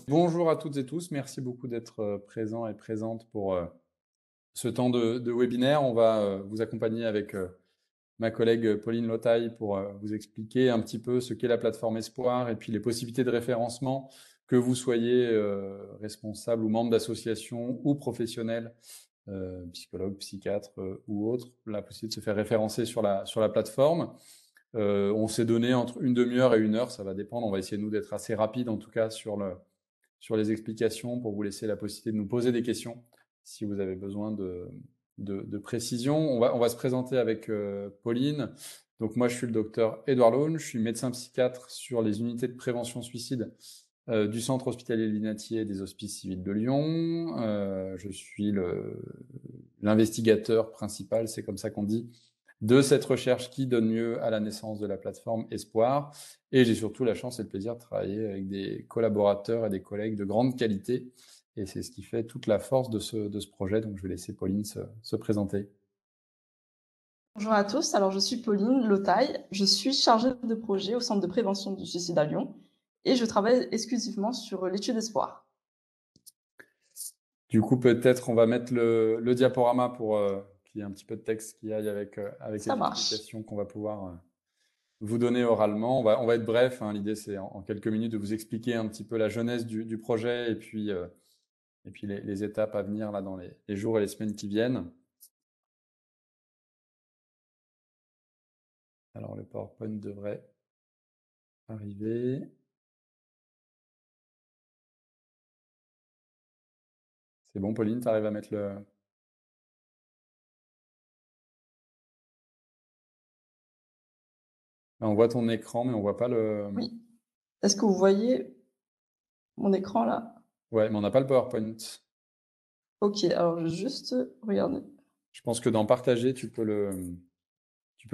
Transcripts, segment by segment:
Bonjour à toutes et tous, merci beaucoup d'être présents et présentes pour ce temps de webinaire. On va vous accompagner avec ma collègue Pauline Lotaille pour vous expliquer un petit peu ce qu'est la plateforme Espoir et puis les possibilités de référencement, que vous soyez responsable ou membre d'association ou professionnel, psychologue, psychiatre ou autre, la possibilité de se faire référencer sur la plateforme. On s'est donné entre une demi-heure et une heure, ça va dépendre. On va essayer, nous, d'être assez rapide, en tout cas, sur les explications pour vous laisser la possibilité de nous poser des questions si vous avez besoin de précision. On va se présenter avec Pauline. Donc moi, je suis le docteur Édouard Laune, je suis médecin psychiatre sur les unités de prévention suicide du centre hospitalier Linatier et des hospices civils de Lyon. Je suis l'investigateur principal, c'est comme ça qu'on dit, de cette recherche qui donne lieu à la naissance de la plateforme Espoir. Et j'ai surtout la chance et le plaisir de travailler avec des collaborateurs et des collègues de grande qualité. Et c'est ce qui fait toute la force de ce projet. Donc, je vais laisser Pauline se présenter. Bonjour à tous, alors je suis Pauline Lotaille, je suis chargée de projet au Centre de prévention du suicide à Lyon et je travaille exclusivement sur l'étude Espoir. Du coup, peut-être on va mettre le diaporama pour qu'il y ait un petit peu de texte qui aille avec les Ça marche. explications qu'on va pouvoir vous donner oralement. On va être bref, hein. L'idée, c'est en quelques minutes de vous expliquer un petit peu la genèse du projet et puis les étapes à venir là, dans les jours et les semaines qui viennent. Alors, le PowerPoint devrait arriver. C'est bon, Pauline, tu arrives à mettre le... Là, on voit ton écran, mais on voit pas le... Oui. Est-ce que vous voyez mon écran là? Ouais, mais on n'a pas le PowerPoint. Ok, alors je vais juste regarder. Je pense que dans partager, tu peux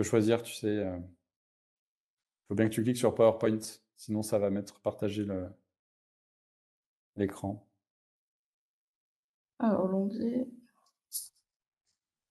choisir, tu sais... faut bien que tu cliques sur PowerPoint, sinon ça va mettre partager l'écran. Alors l'onglet.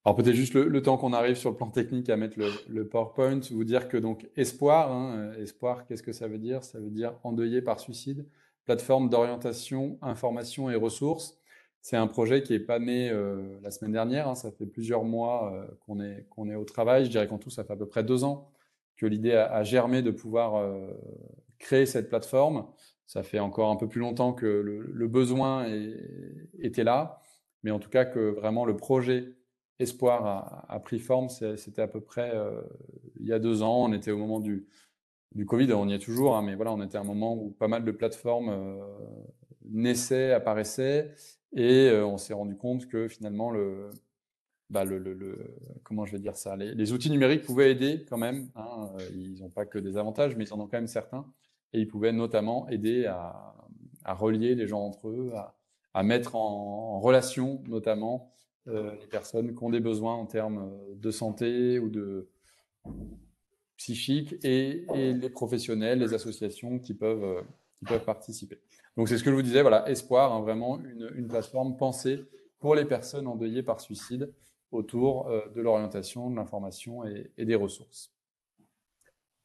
Alors peut-être juste le temps qu'on arrive sur le plan technique à mettre le PowerPoint, vous dire que donc Espoir, hein, Espoir, qu'est-ce que ça veut dire? Ça veut dire endeuillé par suicide, plateforme d'orientation, information et ressources. C'est un projet qui n'est pas né la semaine dernière, hein, ça fait plusieurs mois qu'on est au travail. Je dirais qu'en tout, ça fait à peu près 2 ans que l'idée a germé de pouvoir créer cette plateforme. Ça fait encore un peu plus longtemps que le besoin était là, mais en tout cas que vraiment le projet Espoir a pris forme, c'était à peu près il y a 2 ans. On était au moment du Covid, on y est toujours, hein, mais voilà, on était à un moment où pas mal de plateformes naissaient, apparaissaient, et on s'est rendu compte que finalement, comment je vais dire ça, les outils numériques pouvaient aider quand même, hein, ils n'ont pas que des avantages, mais ils en ont quand même certains, et ils pouvaient notamment aider à relier les gens entre eux, à mettre en relation notamment les personnes qui ont des besoins en termes de santé ou de psychique et les professionnels, les associations qui peuvent participer. Donc c'est ce que je vous disais, voilà, Espoir, hein, vraiment une plateforme pensée pour les personnes endeuillées par suicide autour de l'orientation, de l'information et des ressources.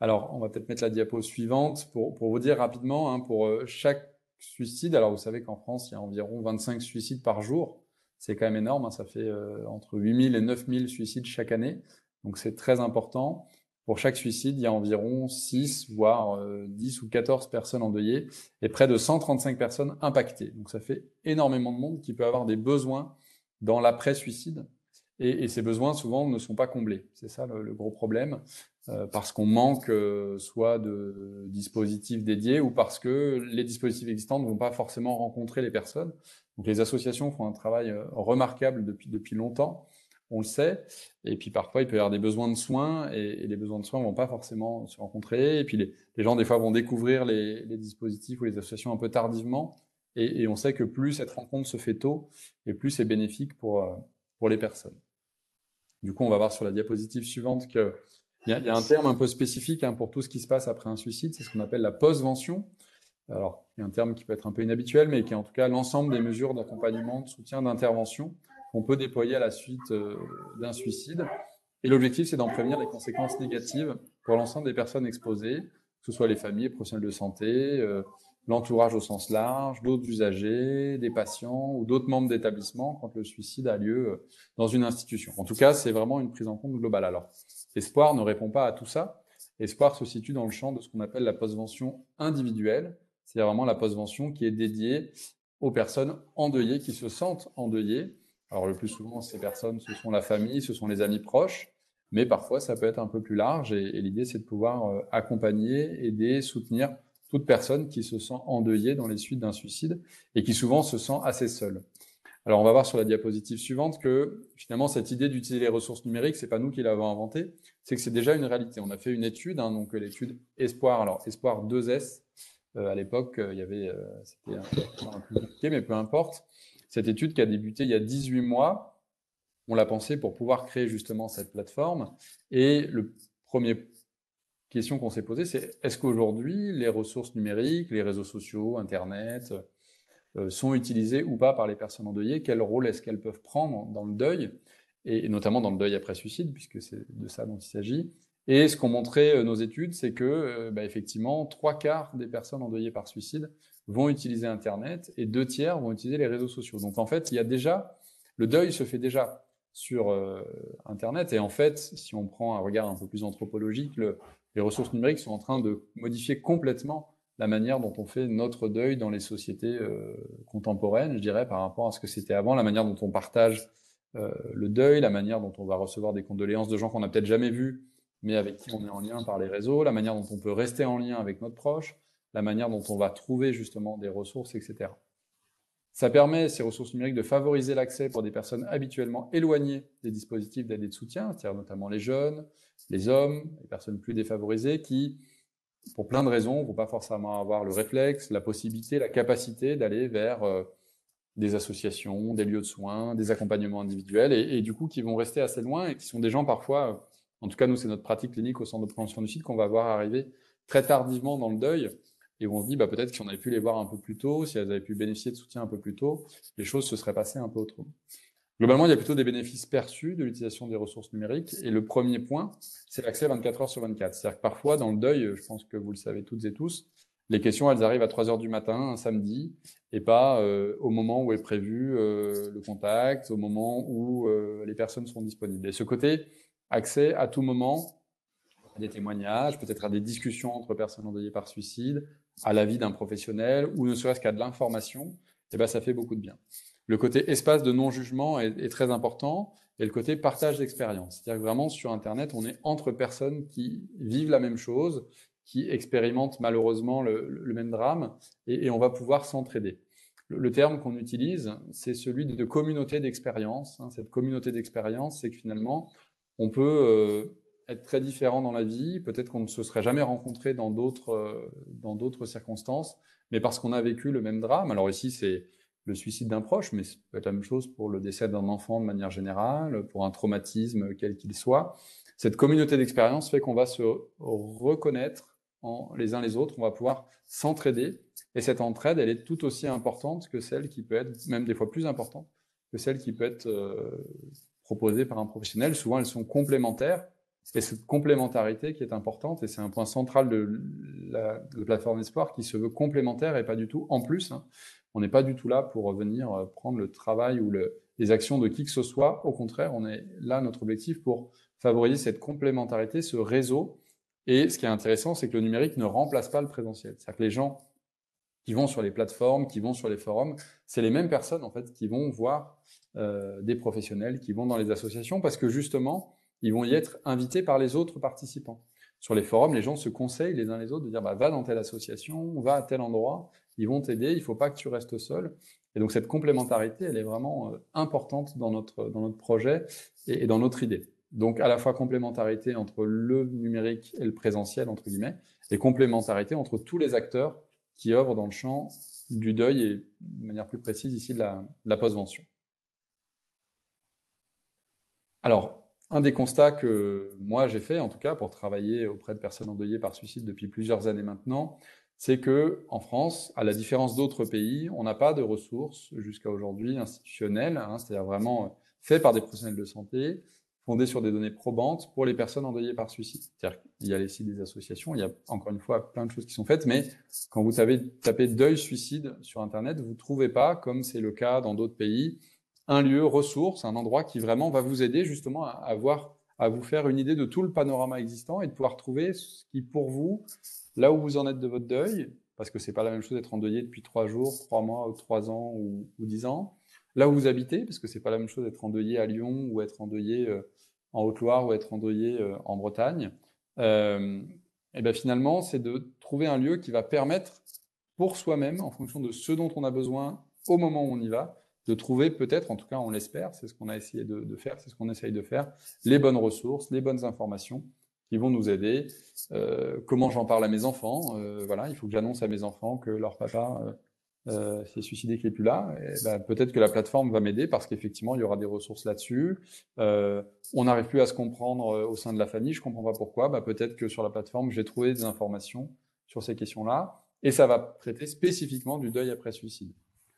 Alors, on va peut-être mettre la diapo suivante pour vous dire rapidement, hein, pour chaque suicide, alors vous savez qu'en France, il y a environ 25 suicides par jour. C'est quand même énorme, hein, ça fait entre 8000 et 9000 suicides chaque année. Donc c'est très important. Pour chaque suicide, il y a environ 6, voire 10 ou 14 personnes endeuillées et près de 135 personnes impactées. Donc ça fait énormément de monde qui peut avoir des besoins dans l'après-suicide. Et ces besoins, souvent, ne sont pas comblés. C'est ça le gros problème. Parce qu'on manque soit de dispositifs dédiés ou parce que les dispositifs existants ne vont pas forcément rencontrer les personnes. Donc les associations font un travail remarquable depuis longtemps, on le sait, et puis parfois il peut y avoir des besoins de soins et les besoins de soins ne vont pas forcément se rencontrer, et puis les gens des fois vont découvrir les dispositifs ou les associations un peu tardivement, et on sait que plus cette rencontre se fait tôt, et plus c'est bénéfique pour les personnes. Du coup, on va voir sur la diapositive suivante que il y a un terme un peu spécifique, hein, pour tout ce qui se passe après un suicide, c'est ce qu'on appelle la postvention. Alors, il y a un terme qui peut être un peu inhabituel, mais qui est en tout cas l'ensemble des mesures d'accompagnement, de soutien, d'intervention qu'on peut déployer à la suite d'un suicide. Et l'objectif, c'est d'en prévenir les conséquences négatives pour l'ensemble des personnes exposées, que ce soit les familles, les professionnels de santé, l'entourage au sens large, d'autres usagers, des patients ou d'autres membres d'établissement quand le suicide a lieu dans une institution. En tout cas, c'est vraiment une prise en compte globale. Alors, Espoir ne répond pas à tout ça. Espoir se situe dans le champ de ce qu'on appelle la postvention individuelle, c'est-à-dire vraiment la postvention qui est dédiée aux personnes endeuillées, qui se sentent endeuillées. Alors, le plus souvent, ces personnes, ce sont la famille, ce sont les amis proches, mais parfois, ça peut être un peu plus large et l'idée, c'est de pouvoir accompagner, aider, soutenir toute personne qui se sent endeuillée dans les suites d'un suicide et qui souvent se sent assez seule. Alors, on va voir sur la diapositive suivante que finalement, cette idée d'utiliser les ressources numériques, c'est pas nous qui l'avons inventée, c'est que c'est déjà une réalité. On a fait une étude, donc l'étude Espoir, alors Espoir 2S, à l'époque, il y avait, c'était un peu compliqué, mais peu importe. Cette étude qui a débuté il y a 18 mois, on l'a pensée pour pouvoir créer justement cette plateforme. Et le premier question qu'on s'est posée, c'est est-ce qu'aujourd'hui, les ressources numériques, les réseaux sociaux, Internet, sont utilisées ou pas par les personnes endeuillées? Quel rôle est-ce qu'elles peuvent prendre dans le deuil, et notamment dans le deuil après suicide, puisque c'est de ça dont il s'agit. Et ce qu'ont montré nos études, c'est que effectivement, 3/4 des personnes endeuillées par suicide vont utiliser Internet et 2/3 vont utiliser les réseaux sociaux. Donc en fait, il y a déjà, le deuil se fait déjà sur Internet. Et en fait, si on prend un regard un peu plus anthropologique, les ressources numériques sont en train de modifier complètement la manière dont on fait notre deuil dans les sociétés contemporaines, je dirais, par rapport à ce que c'était avant, la manière dont on partage le deuil, la manière dont on va recevoir des condoléances de gens qu'on n'a peut-être jamais vus, mais avec qui on est en lien par les réseaux, la manière dont on peut rester en lien avec notre proche, la manière dont on va trouver justement des ressources, etc. Ça permet, ces ressources numériques, de favoriser l'accès pour des personnes habituellement éloignées des dispositifs d'aide et de soutien, c'est-à-dire notamment les jeunes, les hommes, les personnes plus défavorisées qui, pour plein de raisons, ne vont pas forcément avoir le réflexe, la possibilité, la capacité d'aller vers des associations, des lieux de soins, des accompagnements individuels, et du coup qui vont rester assez loin et qui sont des gens parfois, en tout cas nous c'est notre pratique clinique au centre de prévention du suicide, qu'on va voir arriver très tardivement dans le deuil, et où on se dit peut-être si on avait pu les voir un peu plus tôt, si elles avaient pu bénéficier de soutien un peu plus tôt, les choses se seraient passées un peu autrement. Globalement, il y a plutôt des bénéfices perçus de l'utilisation des ressources numériques. Et le premier point, c'est l'accès 24 heures sur 24. C'est-à-dire que parfois, dans le deuil, je pense que vous le savez toutes et tous, les questions, elles arrivent à 3 heures du matin, un samedi, et pas au moment où est prévu le contact, au moment où les personnes sont disponibles. Et ce côté, accès à tout moment, à des témoignages, peut-être à des discussions entre personnes endeuillées par suicide, à l'avis d'un professionnel, ou ne serait-ce qu'à de l'information, ça fait beaucoup de bien. Le côté espace de non-jugement est très important, et le côté partage d'expérience. C'est-à-dire que vraiment, sur Internet, on est entre personnes qui vivent la même chose, qui expérimentent malheureusement le même drame, et on va pouvoir s'entraider. Le terme qu'on utilise, c'est celui de communauté d'expérience. Cette communauté d'expérience, c'est que finalement, on peut être très différent dans la vie, peut-être qu'on ne se serait jamais rencontré dans d'autres circonstances, mais parce qu'on a vécu le même drame. Alors ici, c'est le suicide d'un proche, mais ça peut être la même chose pour le décès d'un enfant de manière générale, pour un traumatisme quel qu'il soit. Cette communauté d'expérience fait qu'on va se reconnaître les uns les autres, on va pouvoir s'entraider, et cette entraide, elle est tout aussi importante que celle qui peut être, même des fois plus importante, que celle qui peut être proposée par un professionnel. Souvent, elles sont complémentaires, et cette complémentarité qui est importante, et c'est un point central de la plateforme Espoir, qui se veut complémentaire et pas du tout en plus. On n'est pas du tout là pour venir prendre le travail ou les actions de qui que ce soit. Au contraire, on est là, notre objectif, pour favoriser cette complémentarité, ce réseau. Et ce qui est intéressant, c'est que le numérique ne remplace pas le présentiel. C'est-à-dire que les gens qui vont sur les plateformes, qui vont sur les forums, c'est les mêmes personnes en fait qui vont voir des professionnels, qui vont dans les associations, parce que justement, ils vont y être invités par les autres participants. Sur les forums, les gens se conseillent les uns les autres de dire va dans telle association, va à tel endroit, ils vont t'aider, il ne faut pas que tu restes seul. Et donc cette complémentarité, elle est vraiment importante dans notre projet et dans notre idée. Donc à la fois complémentarité entre le numérique et le présentiel, entre guillemets, et complémentarité entre tous les acteurs qui œuvrent dans le champ du deuil et de manière plus précise ici de la postvention. Alors, un des constats que moi j'ai fait, en tout cas pour travailler auprès de personnes endeuillées par suicide depuis plusieurs années maintenant, c'est que en France, à la différence d'autres pays, on n'a pas de ressources jusqu'à aujourd'hui institutionnelles, c'est-à-dire vraiment faites par des professionnels de santé, fondé sur des données probantes pour les personnes endeuillées par suicide. C'est-à-dire qu'il y a les sites des associations, il y a encore une fois plein de choses qui sont faites, mais quand vous tapez deuil suicide sur Internet, vous ne trouvez pas, comme c'est le cas dans d'autres pays, un lieu ressource, un endroit qui vraiment va vous aider justement à vous faire une idée de tout le panorama existant et de pouvoir trouver ce qui, pour vous, là où vous en êtes de votre deuil, parce que c'est pas la même chose d'être endeuillé depuis 3 jours, 3 mois, ou 3 ans ou 10 ans, là où vous habitez, parce que c'est pas la même chose d'être endeuillé à Lyon ou être endeuillé en Haute-Loire ou être endeuillé en Bretagne. Et bien finalement, c'est de trouver un lieu qui va permettre pour soi-même, en fonction de ce dont on a besoin au moment où on y va, de trouver peut-être, en tout cas on l'espère, c'est ce qu'on a essayé de faire, c'est ce qu'on essaye de faire, les bonnes ressources, les bonnes informations qui vont nous aider. Comment j'en parle à mes enfants, voilà, il faut que j'annonce à mes enfants que leur papa s'est suicidé, qui n'est plus là. Ben, peut-être que la plateforme va m'aider parce qu'effectivement il y aura des ressources là-dessus. On n'arrive plus à se comprendre au sein de la famille, je ne comprends pas pourquoi. Ben, peut-être que sur la plateforme je vais trouver des informations sur ces questions-là et ça va traiter spécifiquement du deuil après suicide.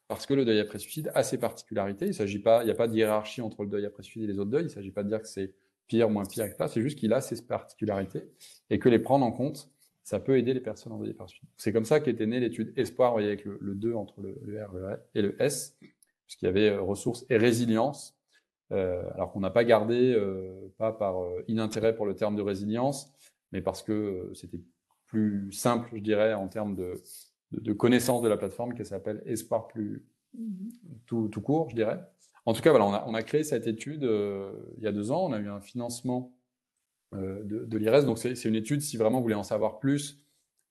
Parce que le deuil après suicide a ses particularités. Il n'y a pas de hiérarchie entre le deuil après suicide et les autres deuils. Il ne s'agit pas de dire que c'est pire, moins pire, etc. C'est juste qu'il a ses particularités et que les prendre en compte, ça peut aider les personnes endeuillées par suicide. C'est comme ça qu'était née l'étude Espoir, vous voyez, avec le 2 entre le R et le S, puisqu'il y avait ressources et résilience. Alors qu'on n'a pas gardé, pas par inintérêt pour le terme de résilience, mais parce que c'était plus simple, je dirais, en termes de connaissance de la plateforme, qui s'appelle Espoir plus tout court, je dirais. En tout cas, voilà, on a créé cette étude il y a 2 ans. On a eu un financement de l'IRES. Donc, c'est une étude, si vraiment vous voulez en savoir plus,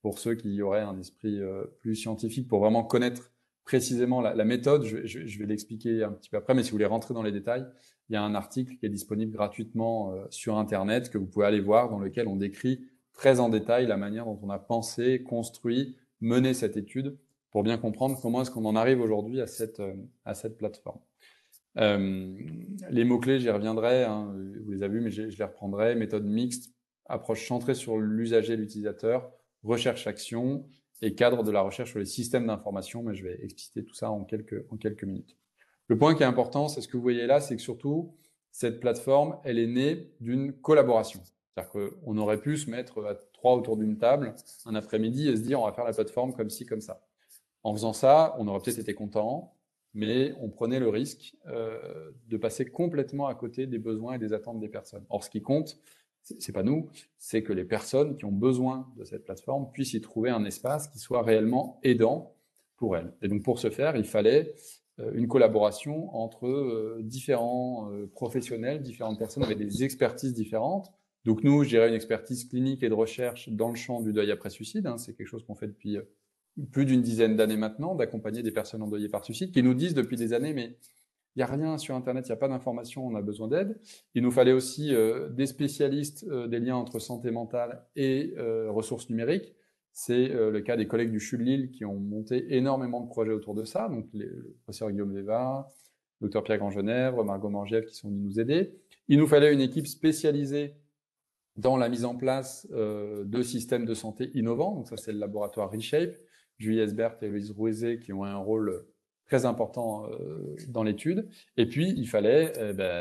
pour ceux qui auraient un esprit plus scientifique, pour vraiment connaître précisément la méthode. Je vais l'expliquer un petit peu après, mais si vous voulez rentrer dans les détails, il y a un article qui est disponible gratuitement sur Internet, que vous pouvez aller voir, dans lequel on décrit très en détail la manière dont on a pensé, construit, mené cette étude, pour bien comprendre comment est-ce qu'on en arrive aujourd'hui à cette plateforme. Les mots-clés, j'y reviendrai, hein, vous les avez vus, mais je les reprendrai. Méthode mixte, approche centrée sur l'usager, l'utilisateur, recherche-action et cadre de la recherche sur les systèmes d'information, mais je vais expliciter tout ça en quelques minutes. Le point qui est important, c'est ce que vous voyez là, c'est que surtout, cette plateforme, elle est née d'une collaboration. C'est-à-dire qu'on aurait pu se mettre à 3 autour d'une table un après-midi et se dire on va faire la plateforme comme ci, comme ça. En faisant ça, on aurait peut-être été content, mais on prenait le risque de passer complètement à côté des besoins et des attentes des personnes. Or, ce qui compte, c'est pas nous, c'est que les personnes qui ont besoin de cette plateforme puissent y trouver un espace qui soit réellement aidant pour elles. Et donc, pour ce faire, il fallait une collaboration entre différents professionnels, différentes personnes avec des expertises différentes. Donc nous, je dirais une expertise clinique et de recherche dans le champ du deuil après suicide. Hein, c'est quelque chose qu'on fait depuis plus d'une dizaine d'années maintenant, d'accompagner des personnes endeuillées par suicide, qui nous disent depuis des années, mais il n'y a rien sur Internet, il n'y a pas d'information, on a besoin d'aide. Il nous fallait aussi des spécialistes des liens entre santé mentale et ressources numériques. C'est le cas des collègues du CHU de Lille qui ont monté énormément de projets autour de ça, donc le professeur Guillaume Léva, le docteur Pierre Grand-Genèvre, Margot Mangiev qui sont venus nous aider. Il nous fallait une équipe spécialisée dans la mise en place de systèmes de santé innovants, donc ça c'est le laboratoire Reshape, Julie Esbert et Louise Rouezé qui ont un rôle très important dans l'étude. Et puis, il fallait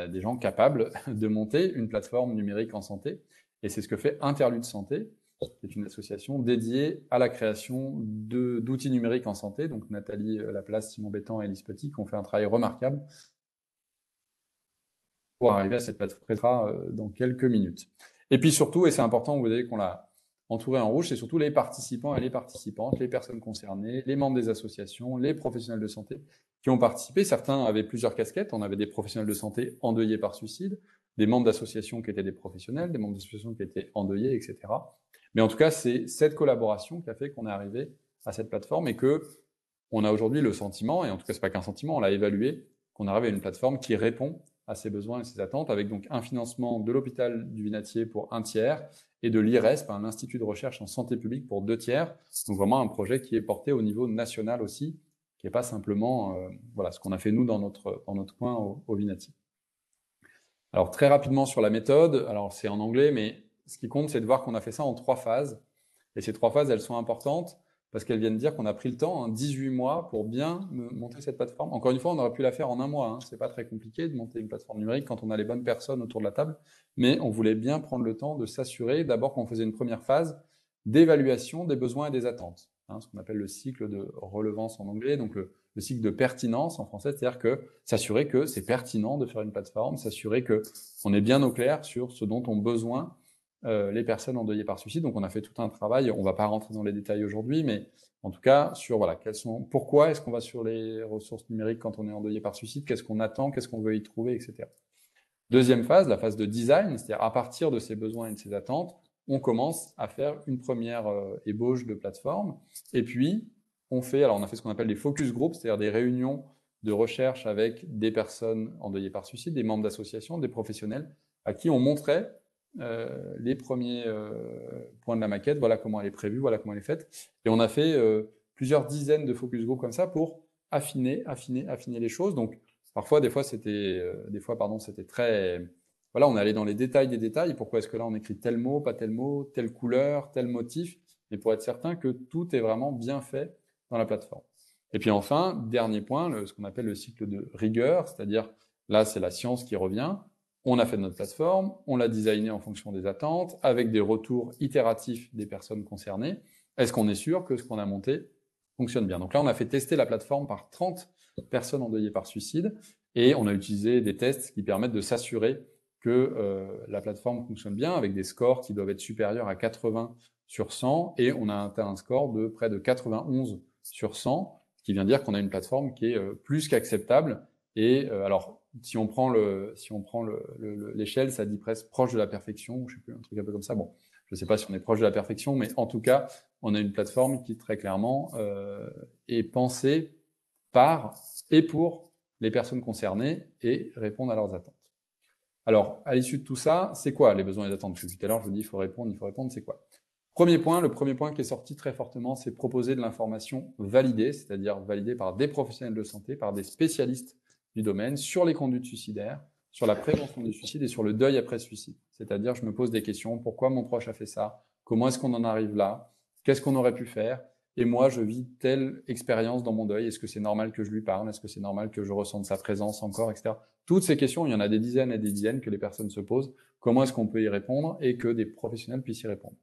des gens capables de monter une plateforme numérique en santé. Et c'est ce que fait Interlude Santé, qui est une association dédiée à la création d'outils numériques en santé. Donc, Nathalie Laplace, Simon Bétan et Elise Petit qui ont fait un travail remarquable pour arriver à cette plateforme dans quelques minutes. Et puis surtout, et c'est important, vous voyez qu'on l'a entouré en rouge, c'est surtout les participants et les participantes, les personnes concernées, les membres des associations, les professionnels de santé qui ont participé. Certains avaient plusieurs casquettes. On avait des professionnels de santé endeuillés par suicide, des membres d'associations qui étaient des professionnels, des membres d'associations qui étaient endeuillés, etc. Mais en tout cas, c'est cette collaboration qui a fait qu'on est arrivé à cette plateforme et que on a aujourd'hui le sentiment, et en tout cas, c'est pas qu'un sentiment, on l'a évalué, qu'on arrive à une plateforme qui répond à ses besoins et ses attentes, avec donc un financement de l'hôpital du Vinatier pour 1/3 et de l'IRES, l'Institut de recherche en santé publique, pour 2/3. Donc vraiment un projet qui est porté au niveau national aussi, qui n'est pas simplement voilà, ce qu'on a fait nous dans notre coin au Vinatier. Alors très rapidement sur la méthode, alors c'est en anglais, mais ce qui compte, c'est de voir qu'on a fait ça en 3 phases. Et ces 3 phases, elles sont importantes parce qu'elles viennent dire qu'on a pris le temps, 18 mois, pour bien monter cette plateforme. Encore une fois, on aurait pu la faire en un mois. Hein. C'est pas très compliqué de monter une plateforme numérique quand on a les bonnes personnes autour de la table, mais on voulait bien prendre le temps de s'assurer, d'abord qu'on faisait une première phase d'évaluation des besoins et des attentes, hein, ce qu'on appelle le cycle de relevance en anglais, donc le cycle de pertinence en français, c'est-à-dire que s'assurer que c'est pertinent de faire une plateforme, s'assurer que on est bien au clair sur ce dont ont besoin les personnes endeuillées par suicide. Donc on a fait tout un travail, on ne va pas rentrer dans les détails aujourd'hui, mais en tout cas sur voilà, pourquoi est-ce qu'on va sur les ressources numériques quand on est endeuillé par suicide, qu'est-ce qu'on attend, qu'est-ce qu'on veut y trouver, etc. Deuxième phase, la phase de design, c'est-à-dire à partir de ces besoins et de ces attentes, on commence à faire une première ébauche de plateforme, et puis on a fait ce qu'on appelle des focus groups, c'est-à-dire des réunions de recherche avec des personnes endeuillées par suicide, des membres d'associations, des professionnels, à qui on montrait les premiers points de la maquette, voilà comment elle est prévue, voilà comment elle est faite. Et on a fait plusieurs dizaines de focus group comme ça pour affiner les choses. Donc parfois, des fois, c'était très... Voilà, on est allé dans les détails des détails. Pourquoi est-ce que là, on écrit tel mot, pas tel mot, telle couleur, tel motif, mais pour être certain que tout est vraiment bien fait dans la plateforme. Et puis enfin, dernier point, ce qu'on appelle le cycle de rigueur, c'est-à-dire là, c'est la science qui revient. On a fait notre plateforme, on l'a designée en fonction des attentes, avec des retours itératifs des personnes concernées. Est-ce qu'on est sûr que ce qu'on a monté fonctionne bien? Donc là, on a fait tester la plateforme par 30 personnes endeuillées par suicide, et on a utilisé des tests qui permettent de s'assurer que la plateforme fonctionne bien, avec des scores qui doivent être supérieurs à 80 sur 100, et on a atteint un score de près de 91 sur 100, ce qui vient dire qu'on a une plateforme qui est plus qu'acceptable. Et alors, si on prend l'échelle, ça dit presque proche de la perfection, je sais plus, un truc un peu comme ça. Bon, je ne sais pas si on est proche de la perfection, mais en tout cas, on a une plateforme qui très clairement est pensée par et pour les personnes concernées et répondre à leurs attentes. Alors, à l'issue de tout ça, c'est quoi les besoins et les attentes? Tout à l'heure, je vous dis il faut répondre, c'est quoi? Le premier point qui est sorti très fortement, c'est proposer de l'information validée, c'est-à-dire validée par des professionnels de santé, par des spécialistes du domaine, sur les conduites suicidaires, sur la prévention du suicide et sur le deuil après suicide. C'est-à-dire, je me pose des questions, pourquoi mon proche a fait ça? Comment est-ce qu'on en arrive là? Qu'est-ce qu'on aurait pu faire? Et moi, je vis telle expérience dans mon deuil. Est-ce que c'est normal que je lui parle? Est-ce que c'est normal que je ressente sa présence encore, etc. Toutes ces questions, il y en a des dizaines et des dizaines que les personnes se posent. Comment est-ce qu'on peut y répondre et que des professionnels puissent y répondre?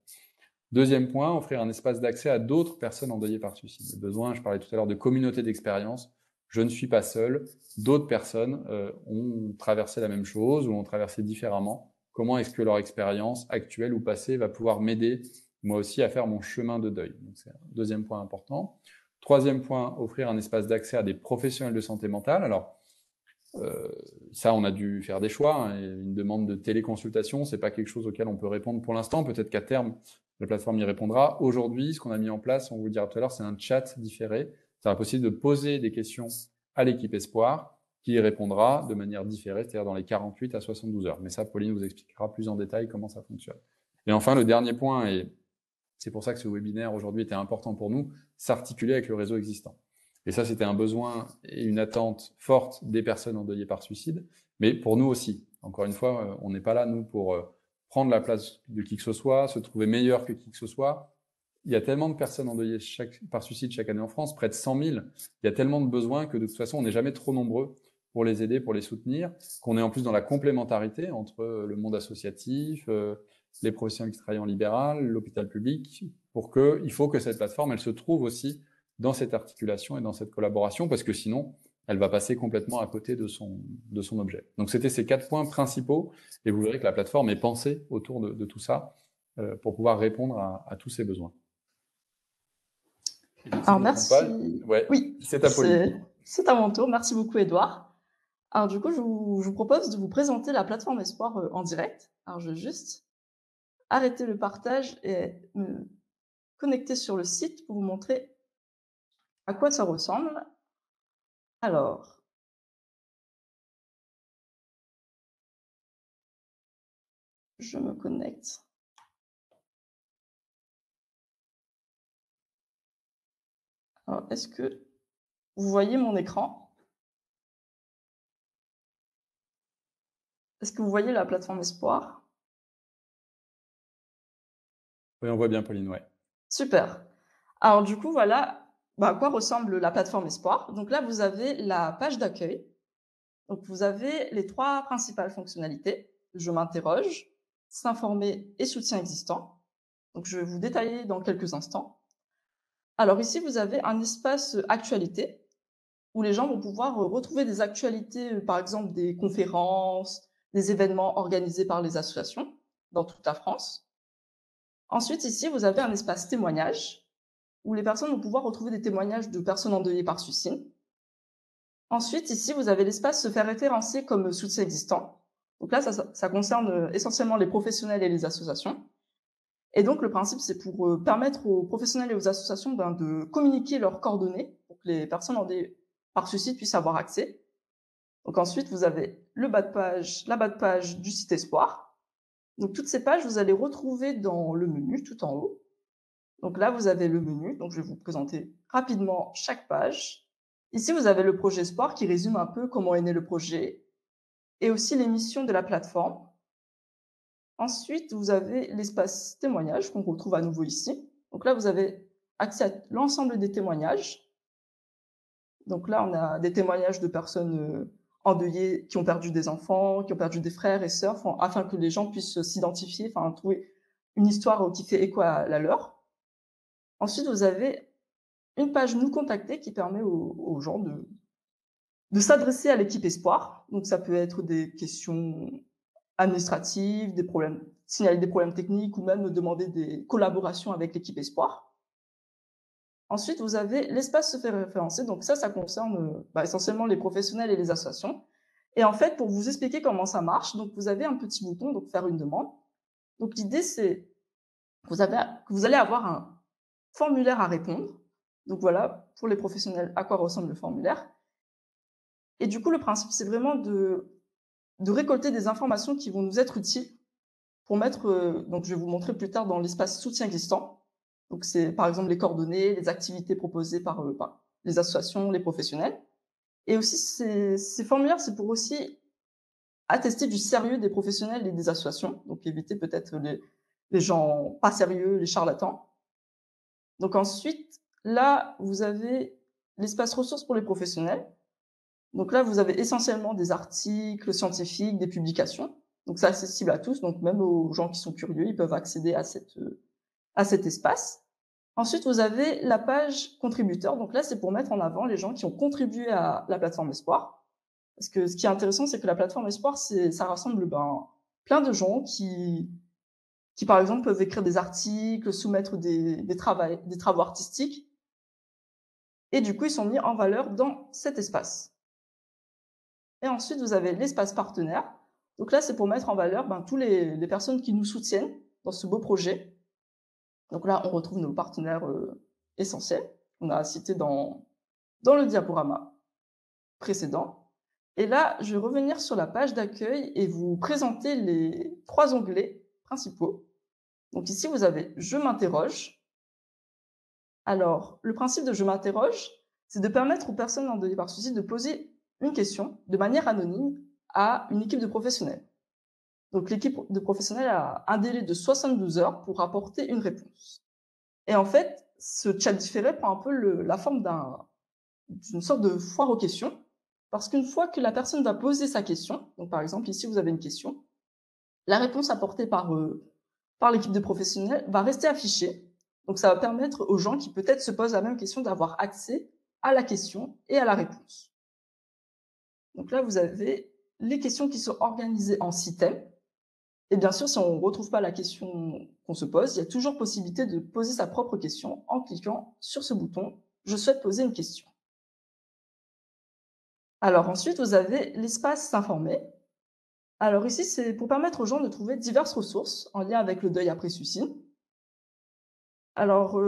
Deuxième point, offrir un espace d'accès à d'autres personnes endeuillées par suicide. Le besoin, je parlais tout à l'heure de communauté d'expérience. Je ne suis pas seul. D'autres personnes ont traversé la même chose ou ont traversé différemment. Comment est-ce que leur expérience actuelle ou passée va pouvoir m'aider, moi aussi, à faire mon chemin de deuil? Donc, c'est un deuxième point important. Troisième point, offrir un espace d'accès à des professionnels de santé mentale. Alors, ça, on a dû faire des choix. Hein, et une demande de téléconsultation, c'est pas quelque chose auquel on peut répondre pour l'instant. Peut-être qu'à terme, la plateforme y répondra. Aujourd'hui, ce qu'on a mis en place, on vous le dira tout à l'heure, c'est un chat différé. Ça sera possible de poser des questions à l'équipe Espoir, qui y répondra de manière différée, c'est-à-dire dans les 48 à 72 heures. Mais ça, Pauline vous expliquera plus en détail comment ça fonctionne. Et enfin, le dernier point, et c'est pour ça que ce webinaire aujourd'hui était important pour nous, s'articuler avec le réseau existant. Et ça, c'était un besoin et une attente forte des personnes endeuillées par suicide, mais pour nous aussi. Encore une fois, on n'est pas là, nous, pour prendre la place de qui que ce soit, se trouver meilleur que qui que ce soit. Il y a tellement de personnes endeuillées par suicide chaque année en France, près de 100 000. Il y a tellement de besoins que de toute façon, on n'est jamais trop nombreux pour les aider, pour les soutenir, qu'on est en plus dans la complémentarité entre le monde associatif, les professionnels qui travaillent en libéral, l'hôpital public, il faut que cette plateforme, elle se trouve aussi dans cette articulation et dans cette collaboration, parce que sinon, elle va passer complètement à côté de son objet. Donc, c'était ces 4 points principaux, et vous verrez que la plateforme est pensée autour de tout ça pour pouvoir répondre à tous ces besoins. Alors, merci. Ouais, oui, c'est à Pauline. C'est à mon tour. Merci beaucoup, Edouard. Alors, du coup, je vous propose de vous présenter la plateforme Espoir en direct. Alors, je vais juste arrêter le partage et me connecter sur le site pour vous montrer à quoi ça ressemble. Alors, je me connecte. Alors, est-ce que vous voyez mon écran? Est-ce que vous voyez la plateforme Espoir? Oui, on voit bien, Pauline, ouais. Super. Alors du coup, voilà, à quoi ressemble la plateforme Espoir. Donc là, vous avez la page d'accueil. Donc vous avez les 3 principales fonctionnalités: je m'interroge, s'informer et soutien existant. Donc je vais vous détailler dans quelques instants. Alors ici, vous avez un espace, actualité où les gens vont pouvoir, retrouver des actualités, par exemple des conférences, des événements organisés par les associations dans toute la France. Ensuite, ici, vous avez un espace témoignages où les personnes vont pouvoir retrouver des témoignages de personnes endeuillées par suicide. Ensuite, ici, vous avez l'espace se faire référencer comme soutien existant. Donc là, ça concerne essentiellement les professionnels et les associations. Et donc, le principe, c'est pour permettre aux professionnels et aux associations de communiquer leurs coordonnées pour que les personnes endeuillées par suicide puissent avoir accès. Donc ensuite, vous avez le bas de page, la bas de page du site Espoir. Donc toutes ces pages, vous allez retrouver dans le menu tout en haut. Donc là, vous avez le menu. Donc je vais vous présenter rapidement chaque page. Ici, vous avez le projet Espoir qui résume un peu comment est né le projet et aussi les missions de la plateforme. Ensuite, vous avez l'espace témoignages qu'on retrouve à nouveau ici. Donc là, vous avez accès à l'ensemble des témoignages. Donc là, on a des témoignages de personnes endeuillées qui ont perdu des enfants, qui ont perdu des frères et sœurs, afin que les gens puissent s'identifier, enfin trouver une histoire qui fait écho à la leur. Ensuite, vous avez une page nous contacter qui permet aux gens de s'adresser à l'équipe Espoir. Donc ça peut être des questions administratives, des problèmes, signaler des problèmes techniques ou même demander des collaborations avec l'équipe Espoir. Ensuite, vous avez l'espace se faire référencer. Donc ça concerne essentiellement les professionnels et les associations. Et en fait, pour vous expliquer comment ça marche, donc vous avez un petit bouton, donc faire une demande. Donc l'idée, c'est que vous allez avoir un formulaire à répondre. Donc voilà, pour les professionnels, à quoi ressemble le formulaire. Et du coup, le principe, c'est vraiment de récolter des informations qui vont nous être utiles pour mettre, donc je vais vous montrer plus tard dans l'espace soutien existant. Donc c'est par exemple les coordonnées, les activités proposées par les associations, les professionnels. Et aussi ces formulaires, c'est pour aussi attester du sérieux des professionnels et des associations, donc éviter peut-être les gens pas sérieux, les charlatans. Donc ensuite, là, vous avez l'espace ressources pour les professionnels. Donc là, vous avez essentiellement des articles scientifiques, des publications. Donc c'est accessible à tous, donc même aux gens qui sont curieux, ils peuvent accéder à cet espace. Ensuite, vous avez la page contributeurs. Donc là, c'est pour mettre en avant les gens qui ont contribué à la plateforme Espoir. Parce que ce qui est intéressant, c'est que la plateforme Espoir, ça rassemble plein de gens qui, par exemple, peuvent écrire des articles, soumettre des travaux artistiques. Et du coup, ils sont mis en valeur dans cet espace. Et ensuite, vous avez l'espace partenaire. Donc là, c'est pour mettre en valeur tous les personnes qui nous soutiennent dans ce beau projet. Donc là, on retrouve nos partenaires essentiels. On a cité dans le diaporama précédent. Et là, je vais revenir sur la page d'accueil et vous présenter les 3 onglets principaux. Donc ici, vous avez «Je m'interroge». Alors, le principe de «Je m'interroge», c'est de permettre aux personnes endeuillées par suicide de poser une question de manière anonyme à une équipe de professionnels. Donc l'équipe de professionnels a un délai de 72 heures pour apporter une réponse. Et en fait, ce chat différé prend un peu la forme d'une sorte de foire aux questions, parce qu'une fois que la personne va poser sa question, donc par exemple ici vous avez une question, la réponse apportée par l'équipe de professionnels va rester affichée. Donc ça va permettre aux gens qui peut-être se posent la même question d'avoir accès à la question et à la réponse. Donc là, vous avez les questions qui sont organisées en 6 thèmes. Et bien sûr, si on ne retrouve pas la question qu'on se pose, il y a toujours possibilité de poser sa propre question en cliquant sur ce bouton «Je souhaite poser une question». Alors ensuite, vous avez l'espace «S'informer». Alors ici, c'est pour permettre aux gens de trouver diverses ressources en lien avec le deuil après suicide. Alors,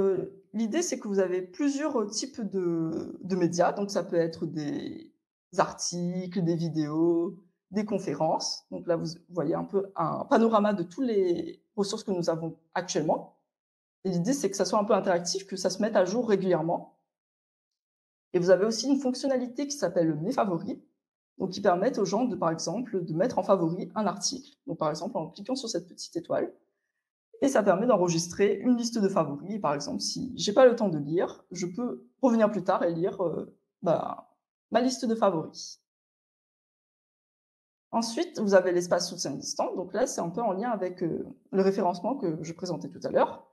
l'idée, c'est que vous avez plusieurs types de médias. Donc ça peut être des articles, des vidéos, des conférences. Donc là, vous voyez un peu un panorama de toutes les ressources que nous avons actuellement. Et l'idée, c'est que ça soit un peu interactif, que ça se mette à jour régulièrement. Et vous avez aussi une fonctionnalité qui s'appelle «Mes favoris», donc qui permettent aux gens par exemple, de mettre en favori un article. Donc par exemple, en cliquant sur cette petite étoile, et ça permet d'enregistrer une liste de favoris. Par exemple, si j'ai pas le temps de lire, je peux revenir plus tard et lire, ma liste de favoris. Ensuite, vous avez l'espace soutien distant. Donc là, c'est un peu en lien avec, le référencement que je présentais tout à l'heure.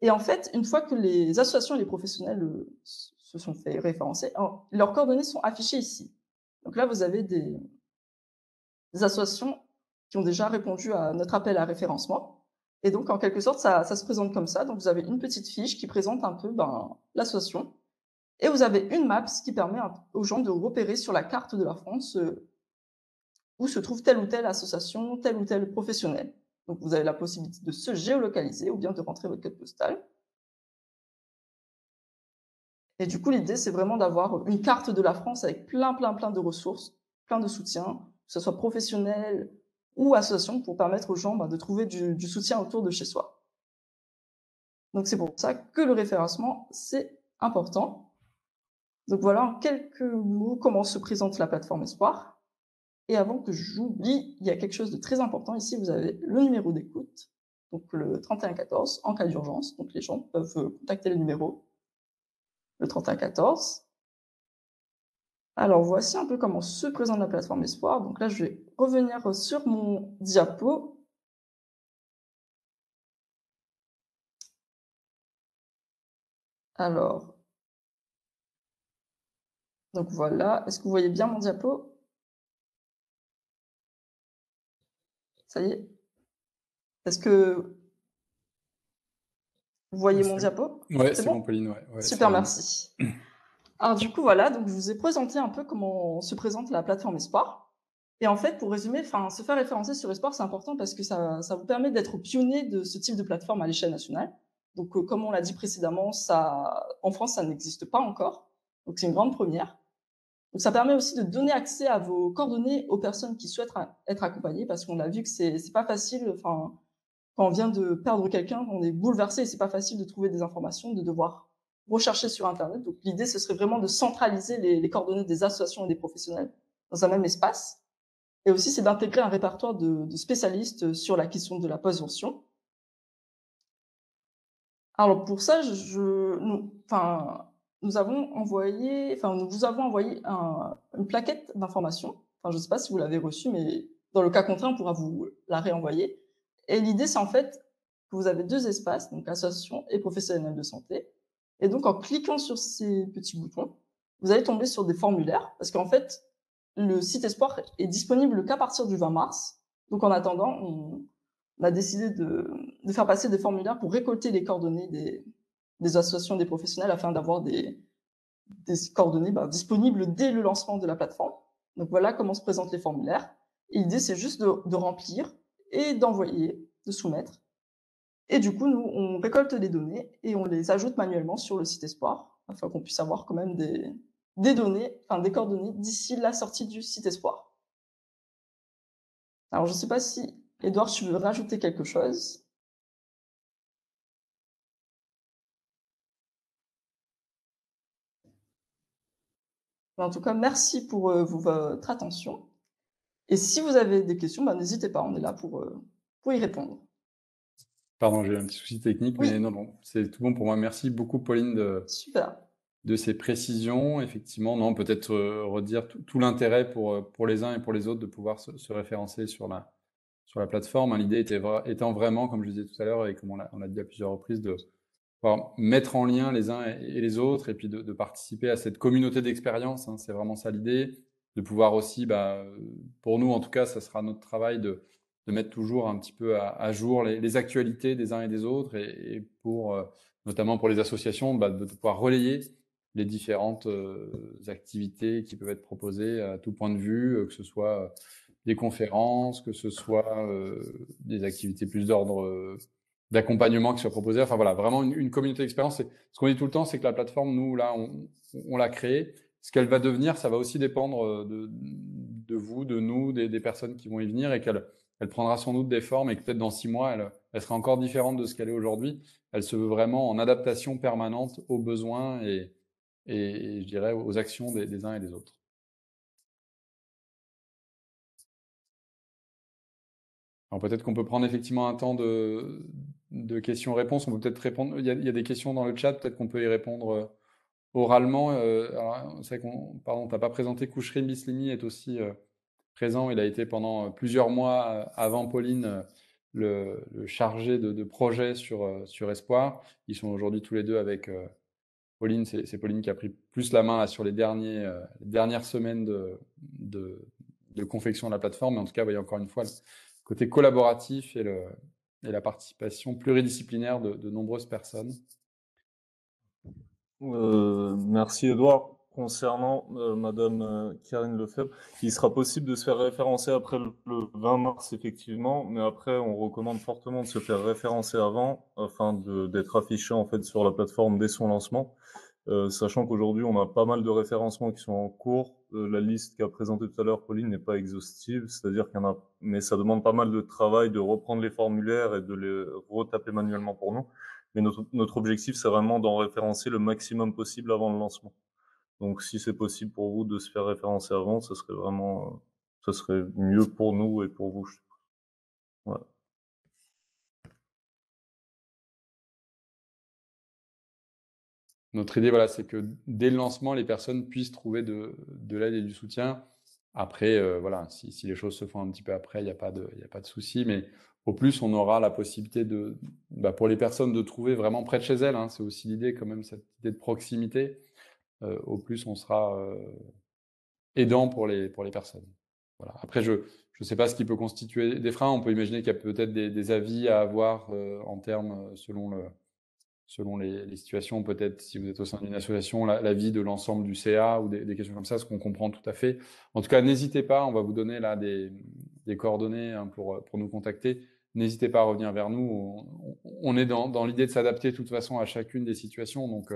Et en fait, une fois que les associations et les professionnels, se sont fait référencer, leurs coordonnées sont affichées ici. Donc là, vous avez des associations qui ont déjà répondu à notre appel à référencement. Et donc, en quelque sorte, ça se présente comme ça. Donc, vous avez une petite fiche qui présente un peu l'association. Et vous avez une map qui permet aux gens de repérer sur la carte de la France où se trouve telle ou telle association, tel ou tel professionnel. Donc, vous avez la possibilité de se géolocaliser ou bien de rentrer votre code postal. Et du coup, l'idée, c'est vraiment d'avoir une carte de la France avec plein, plein, plein de ressources, plein de soutiens, que ce soit professionnel ou association, pour permettre aux gens de trouver du soutien autour de chez soi. Donc, c'est pour ça que le référencement, c'est important. Donc, voilà en quelques mots comment se présente la plateforme Espoir. Et avant que j'oublie, il y a quelque chose de très important. Ici, vous avez le numéro d'écoute, donc le 3114, en cas d'urgence. Donc, les gens peuvent contacter le numéro, le 3114. Alors, voici un peu comment se présente la plateforme Espoir. Donc là, je vais revenir sur mon diapo. Alors, donc voilà. Est-ce que vous voyez bien mon diapo? Ça y est? Est-ce que vous voyez mon diapo? Ouais, C'est c'est bon, bon? Pauline, ouais, ouais, c'est Super, bon. merci. Alors du coup, voilà, donc je vous ai présenté un peu comment se présente la plateforme Espoir. Et en fait, pour résumer, enfin, se faire référencer sur Espoir, c'est important parce que ça vous permet d'être pionnier de ce type de plateforme à l'échelle nationale. Donc, comme on l'a dit précédemment, en France, ça n'existe pas encore. Donc, c'est une grande première. Donc, ça permet aussi de donner accès à vos coordonnées aux personnes qui souhaitent être accompagnées, parce qu'on a vu que c'est pas facile. Enfin, quand on vient de perdre quelqu'un, on est bouleversé et c'est pas facile de trouver des informations, de devoir rechercher sur Internet. Donc, l'idée, ce serait vraiment de centraliser les coordonnées des associations et des professionnels dans un même espace. Et aussi, c'est d'intégrer un répertoire de spécialistes sur la question de la postvention. Alors pour ça, nous avons envoyé, enfin, nous vous avons envoyé une plaquette d'informations. Enfin, je ne sais pas si vous l'avez reçue, mais dans le cas contraire, on pourra vous la réenvoyer. Et l'idée, c'est en fait que vous avez deux espaces, donc association et professionnels de santé. Et donc, en cliquant sur ces petits boutons, vous allez tomber sur des formulaires, parce qu'en fait, le site Espoir est disponible qu'à partir du 20 mars. Donc, en attendant, on a décidé de faire passer des formulaires pour récolter les coordonnées des associations, des professionnels, afin d'avoir des coordonnées disponibles dès le lancement de la plateforme. Donc voilà comment se présentent les formulaires. Et l'idée, c'est juste de remplir et d'envoyer, de soumettre. Et du coup, nous, on récolte les données et on les ajoute manuellement sur le site Espoir, afin qu'on puisse avoir quand même des données, enfin des coordonnées d'ici la sortie du site Espoir. Alors, je ne sais pas si, Edouard, tu veux rajouter quelque chose? En tout cas, merci pour votre attention. Et si vous avez des questions, n'hésitez pas, on est là pour y répondre. Pardon, j'ai eu un petit souci technique, mais Oui, non, non, c'est tout bon pour moi. Merci beaucoup, Pauline, super. de ces précisions. Effectivement, non, peut-être redire tout l'intérêt pour les uns et pour les autres de pouvoir se référencer sur la plateforme. Hein. L'idée étant vraiment, comme je disais tout à l'heure, et comme on l'a dit à plusieurs reprises, de pouvoir mettre en lien les uns et les autres, et puis de participer à cette communauté d'expérience. Hein. C'est vraiment ça l'idée. De pouvoir aussi, pour nous en tout cas, ça sera notre travail de mettre toujours un petit peu à jour les actualités des uns et des autres, et pour, notamment pour les associations, de pouvoir relayer les différentes activités qui peuvent être proposées à tout point de vue, que ce soit des conférences, que ce soit des activités plus d'ordre d'accompagnement qui soient proposées. Enfin voilà, vraiment une communauté d'expérience. Ce qu'on dit tout le temps, c'est que la plateforme, nous, là, on l'a créée. Ce qu'elle va devenir, ça va aussi dépendre de vous, de nous, des personnes qui vont y venir, et elle prendra sans doute des formes, et que peut-être dans 6 mois, elle sera encore différente de ce qu'elle est aujourd'hui. Elle se veut vraiment en adaptation permanente aux besoins et je dirais aux actions des uns et des autres. Alors peut-être qu'on peut prendre effectivement un temps de de questions-réponses. On peut peut-être répondre. Il y a des questions dans le chat, peut-être qu'on peut y répondre oralement. Alors, c'est vrai pardon, tu n'as pas présenté Kouchrim Bislimi est aussi présent. Il a été pendant plusieurs mois avant Pauline le chargé de projet sur Espoir. Ils sont aujourd'hui tous les deux avec Pauline. C'est Pauline qui a pris plus la main là, sur les dernières semaines de confection de la plateforme. Mais en tout cas, vous voyez encore une fois le côté collaboratif et la participation pluridisciplinaire de nombreuses personnes. Merci Edouard. Concernant Madame Karine Lefebvre, il sera possible de se faire référencer après le 20 mars effectivement, mais après on recommande fortement de se faire référencer avant afin d'être affiché en fait sur la plateforme dès son lancement. Sachant qu'aujourd'hui on a pas mal de référencements qui sont en cours. La liste qu'a présentée tout à l'heure Pauline n'est pas exhaustive, c'est-à-dire qu'il y en a, mais ça demande pas mal de travail de reprendre les formulaires et de les retaper manuellement pour nous. Mais notre objectif, c'est vraiment d'en référencer le maximum possible avant le lancement. Donc, si c'est possible pour vous de se faire référencer avant, ça serait vraiment, ça serait mieux pour nous et pour vous. Voilà. Notre idée, voilà, c'est que dès le lancement, les personnes puissent trouver de l'aide et du soutien. Après, voilà, si les choses se font un petit peu après, il n'y a pas de souci. Mais au plus, on aura la possibilité pour les personnes de trouver vraiment près de chez elles. Hein, c'est aussi l'idée, quand même, cette idée de proximité. Au plus, on sera aidant pour les personnes. Voilà. Après, je ne sais pas ce qui peut constituer des freins. On peut imaginer qu'il y a peut-être des avis à avoir en termes, selon les situations, peut-être si vous êtes au sein d'une association, l'avis de l'ensemble du CA ou des questions comme ça, ce qu'on comprend tout à fait. En tout cas, n'hésitez pas, on va vous donner là des coordonnées hein, pour nous contacter. N'hésitez pas à revenir vers nous. On est dans l'idée de s'adapter de toute façon à chacune des situations, donc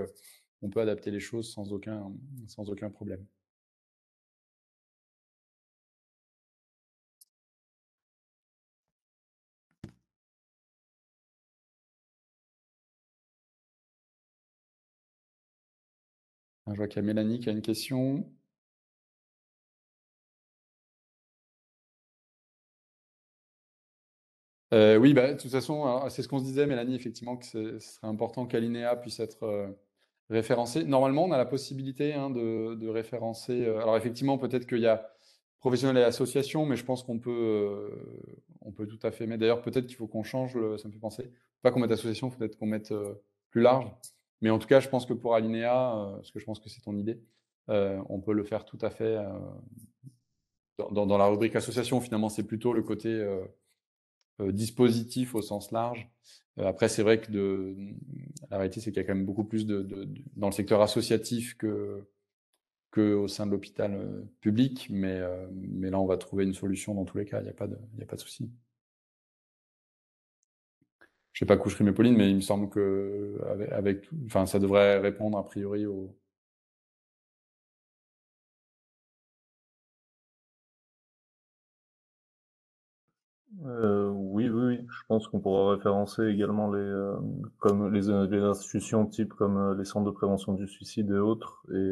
on peut adapter les choses sans aucun problème. Je vois qu'il y a Mélanie qui a une question. Oui, de toute façon, c'est ce qu'on se disait, Mélanie, effectivement, que ce serait important qu'Alinéa puisse être référencé. Normalement, on a la possibilité hein, de référencer. Alors, effectivement, peut-être qu'il y a professionnels et associations, mais je pense qu'on peut tout à fait mettre. D'ailleurs, peut-être qu'il faut qu'on change, ça me fait penser. Pas qu'on mette association, peut-être qu'on mette plus large. Mais en tout cas, je pense que pour Alinéa, parce que je pense que c'est ton idée, on peut le faire tout à fait. Dans la rubrique association, finalement, c'est plutôt le côté dispositif au sens large. Après, c'est vrai que la réalité, c'est qu'il y a quand même beaucoup plus dans le secteur associatif que au sein de l'hôpital public, mais là, on va trouver une solution dans tous les cas, il n'y a pas de souci. Je ne sais pas Kouchrim et Pauline, mais il me semble que enfin, ça devrait répondre a priori au... Oui, je pense qu'on pourra référencer également comme les institutions type comme les centres de prévention du suicide et autres. Et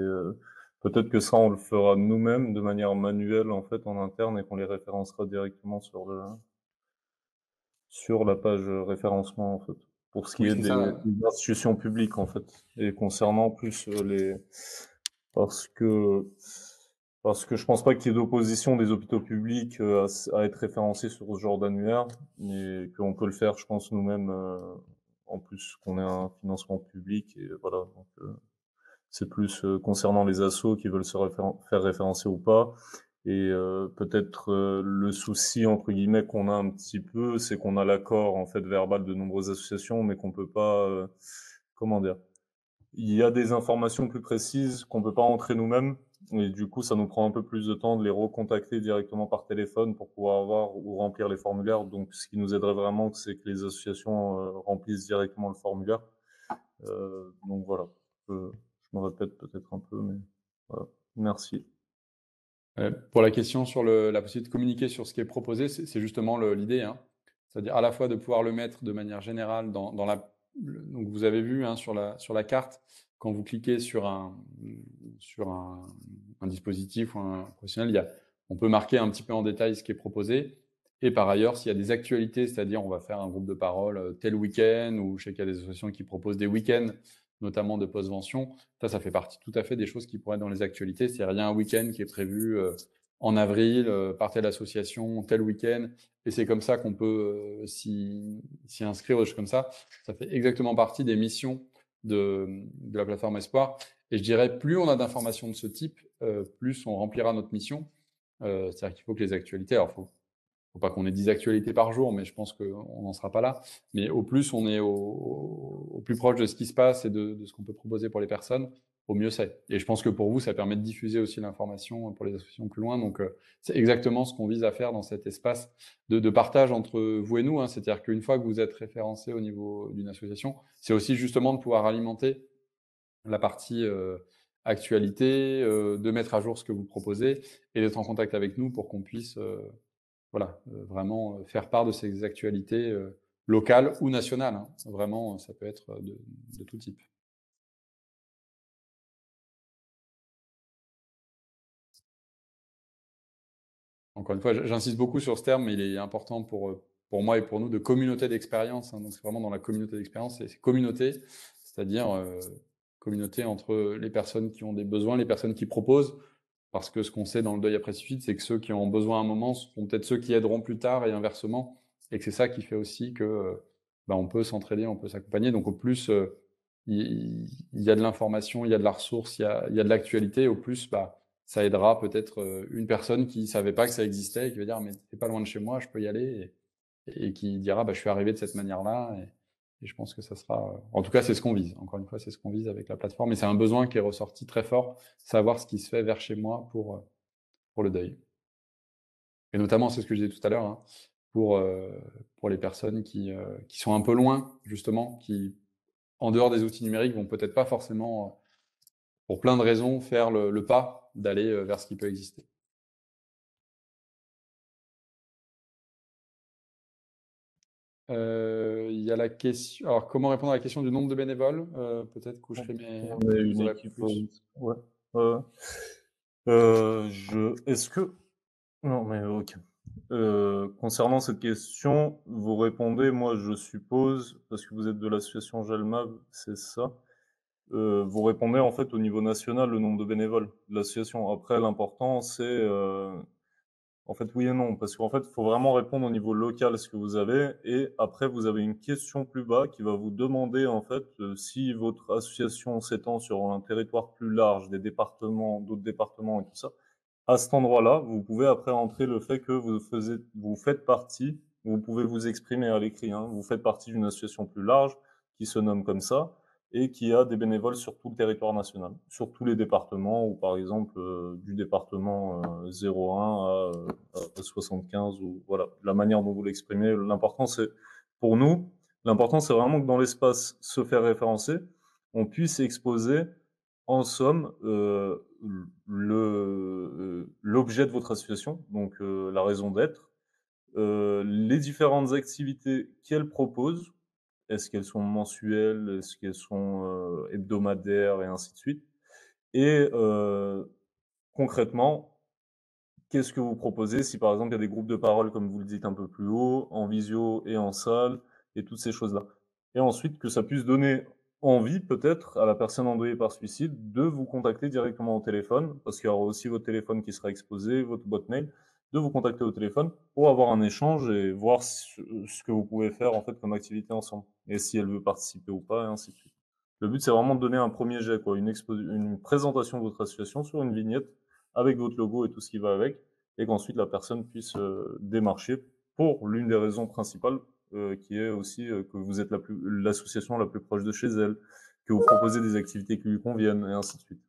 peut-être que ça, on le fera nous-mêmes de manière manuelle en fait en interne et qu'on les référencera directement sur la page référencement en fait. Pour ce qui Oui, est c'est ça. des institutions publiques en fait. Et concernant plus parce que je pense pas qu'il y ait d'opposition des hôpitaux publics à être référencés sur ce genre d'annuaire, mais qu'on peut le faire, je pense, nous-mêmes, en plus qu'on ait un financement public. Et voilà, donc c'est plus concernant les assos qui veulent faire référencer ou pas. Et peut-être le souci entre guillemets qu'on a un petit peu, c'est qu'on a l'accord en fait verbal de nombreuses associations, mais qu'on peut pas, comment dire, il y a des informations plus précises qu'on peut pas entrer nous-mêmes, et du coup, ça nous prend un peu plus de temps de les recontacter directement par téléphone pour pouvoir avoir ou remplir les formulaires. Donc, ce qui nous aiderait vraiment, c'est que les associations remplissent directement le formulaire. Donc voilà, je me répète peut-être un peu, mais voilà. Merci. Pour la question sur la possibilité de communiquer sur ce qui est proposé, c'est justement l'idée. Hein. C'est-à-dire à la fois de pouvoir le mettre de manière générale dans la... Donc vous avez vu hein, sur la carte, quand vous cliquez sur un dispositif ou un professionnel, on peut marquer un petit peu en détail ce qui est proposé. Et par ailleurs, s'il y a des actualités, c'est-à-dire on va faire un groupe de parole tel week-end, ou je sais qu'il y a des associations qui proposent des week-ends, notamment de postvention, ça fait partie tout à fait des choses qui pourraient être dans les actualités. C'est-à-dire il y a un week-end qui est prévu en avril par telle association, tel week-end, et c'est comme ça qu'on peut s'y inscrire, des choses comme ça. Ça fait exactement partie des missions de la plateforme Espoir. Et je dirais, plus on a d'informations de ce type, plus on remplira notre mission. C'est-à-dire qu'il faut que les actualités, alors faut pas qu'on ait 10 actualités par jour, mais je pense qu'on n'en sera pas là. Mais au plus on est au plus proche de ce qui se passe et de ce qu'on peut proposer pour les personnes, au mieux c'est. Et je pense que pour vous, ça permet de diffuser aussi l'information pour les associations plus loin. Donc, c'est exactement ce qu'on vise à faire dans cet espace de partage entre vous et nous, hein. C'est-à-dire qu'une fois que vous êtes référencé au niveau d'une association, c'est aussi justement de pouvoir alimenter la partie actualité, de mettre à jour ce que vous proposez et d'être en contact avec nous pour qu'on puisse voilà, vraiment faire part de ces actualités locales ou nationales, hein. Vraiment, ça peut être de tout type. Encore une fois, j'insiste beaucoup sur ce terme, mais il est important pour moi et pour nous de communauté d'expérience, hein. Donc c'est vraiment dans la communauté d'expérience, c'est communauté, c'est-à-dire communauté entre les personnes qui ont des besoins, les personnes qui proposent, parce que ce qu'on sait dans le deuil après suicide, c'est que ceux qui ont besoin à un moment seront peut-être ceux qui aideront plus tard et inversement, et que c'est ça qui fait aussi que on peut s'entraider, on peut s'accompagner. Donc au plus il y a de l'information, il y a de la ressource, il y a de l'actualité, au plus ça aidera peut-être une personne qui savait pas que ça existait et qui va dire mais c'est pas loin de chez moi, je peux y aller, et qui dira je suis arrivé de cette manière-là, et je pense que ça sera en tout cas c'est ce qu'on vise. Encore une fois, c'est ce qu'on vise avec la plateforme, et c'est un besoin qui est ressorti très fort, savoir ce qui se fait vers chez moi pour le deuil. Et notamment, c'est ce que je disais tout à l'heure, hein, pour les personnes qui sont un peu loin, justement, qui, en dehors des outils numériques, vont peut-être pas forcément, pour plein de raisons, faire le pas d'aller vers ce qui peut exister. Il y a la question. Alors, comment répondre à la question du nombre de bénévoles? Peut-être coucher mes. On est Je une vous aurai équipe, plus. ouais. Est-ce que non, mais OK. Concernant cette question, vous répondez, moi je suppose, parce que vous êtes de l'association Jalmab, c'est ça? Vous répondez en fait au niveau national, le nombre de bénévoles de l'association. Après l'important c'est, en fait oui et non, parce qu'en fait, il faut vraiment répondre au niveau local ce que vous avez, et après vous avez une question plus bas qui va vous demander en fait, si votre association s'étend sur un territoire plus large, des départements, d'autres départements et tout ça. À cet endroit-là, vous pouvez après entrer le fait que vous faites partie, vous pouvez vous exprimer à l'écrit, hein, vous faites partie d'une association plus large qui se nomme comme ça et qui a des bénévoles sur tout le territoire national, sur tous les départements, ou par exemple du département 01 à 75, ou voilà, la manière dont vous l'exprimez. L'important c'est, pour nous, l'important c'est vraiment que dans l'espace se faire référencer, on puisse exposer en somme, l'objet de votre association, donc la raison d'être, les différentes activités qu'elle propose. Est-ce qu'elles sont mensuelles? Est-ce qu'elles sont, hebdomadaires? Et ainsi de suite. Et concrètement, qu'est-ce que vous proposez? Si par exemple, il y a des groupes de parole, comme vous le dites un peu plus haut, en visio et en salle, et toutes ces choses-là. Et ensuite, que ça puisse donner envie, peut-être, à la personne endeuillée par suicide de vous contacter directement au téléphone, parce qu'il y aura aussi votre téléphone qui sera exposé, votre boîte mail, de vous contacter au téléphone pour avoir un échange et voir ce que vous pouvez faire, en fait, comme activité ensemble. Et si elle veut participer ou pas, et ainsi de suite. Le but, c'est vraiment de donner un premier jet, quoi, une présentation de votre association sur une vignette avec votre logo et tout ce qui va avec, et qu'ensuite la personne puisse démarcher pour l'une des raisons principales, qui est aussi que vous êtes l'association la plus proche de chez elle, que vous proposez des activités qui lui conviennent, et ainsi de suite.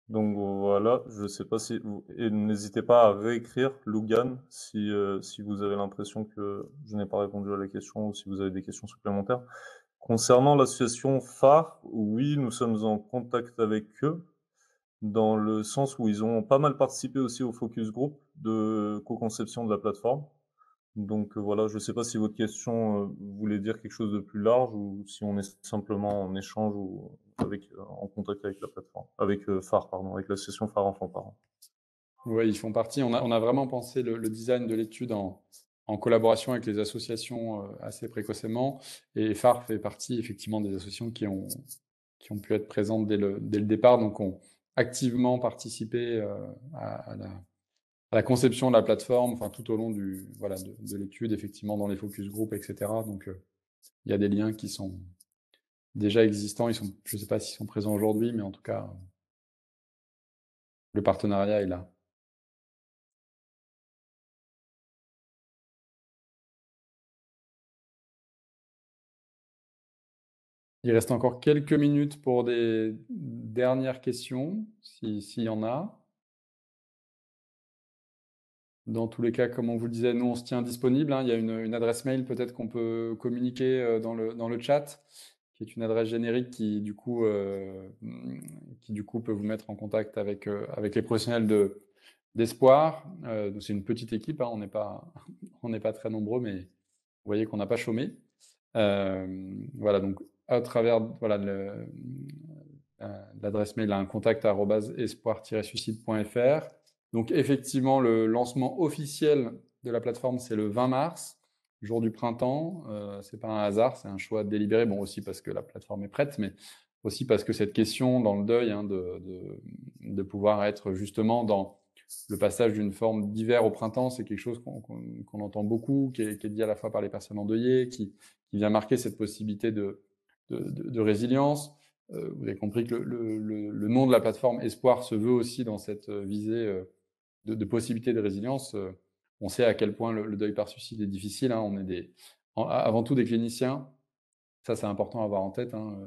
Donc voilà, je sais pas si vous, et n'hésitez pas à réécrire Lougan si vous avez l'impression que je n'ai pas répondu à la question, ou si vous avez des questions supplémentaires. Concernant l'association phare, oui, nous sommes en contact avec eux, dans le sens où ils ont pas mal participé aussi au focus group de co-conception de la plateforme. Donc voilà, je ne sais pas si votre question voulait dire quelque chose de plus large ou si on est simplement en échange ou avec, en contact avec la plateforme, avec Phare, pardon, avec l'association Phare Enfants Parents. Oui, ils font partie. On a vraiment pensé le design de l'étude en collaboration avec les associations assez précocement. Et phare fait partie effectivement des associations qui ont pu être présentes dès le départ, donc ont activement participé à la conception de la plateforme, enfin tout au long voilà, de l'étude, effectivement dans les focus group, etc. Donc il y a des liens qui sont déjà existants. Je ne sais pas s'ils sont présents aujourd'hui, mais en tout cas, le partenariat est là. Il reste encore quelques minutes pour des dernières questions, s'il y en a. Dans tous les cas, comme on vous le disait, nous, on se tient disponible, hein. Il y a une adresse mail peut-être qu'on peut communiquer dans le chat, qui est une adresse générique qui, du coup, peut vous mettre en contact avec les professionnels d'Espoir. C'est une petite équipe, hein, on n'est pas, on n'est pas très nombreux, mais vous voyez qu'on n'a pas chômé. Voilà, donc à travers voilà, l'adresse mail à un contact@espoir-suicide.fr. Donc effectivement, le lancement officiel de la plateforme, c'est le 20 mars, jour du printemps. C'est pas un hasard, c'est un choix délibéré. Bon, aussi parce que la plateforme est prête, mais aussi parce que cette question dans le deuil, hein, de pouvoir être justement dans le passage d'une forme d'hiver au printemps, c'est quelque chose qu'on entend beaucoup, qui est dit à la fois par les personnes endeuillées, qui vient marquer cette possibilité de résilience. Vous avez compris que le nom de la plateforme Espoir se veut aussi dans cette visée de possibilité de résilience. On sait à quel point le deuil par suicide est difficile, hein. On est avant tout des cliniciens. Ça, c'est important à avoir en tête, hein.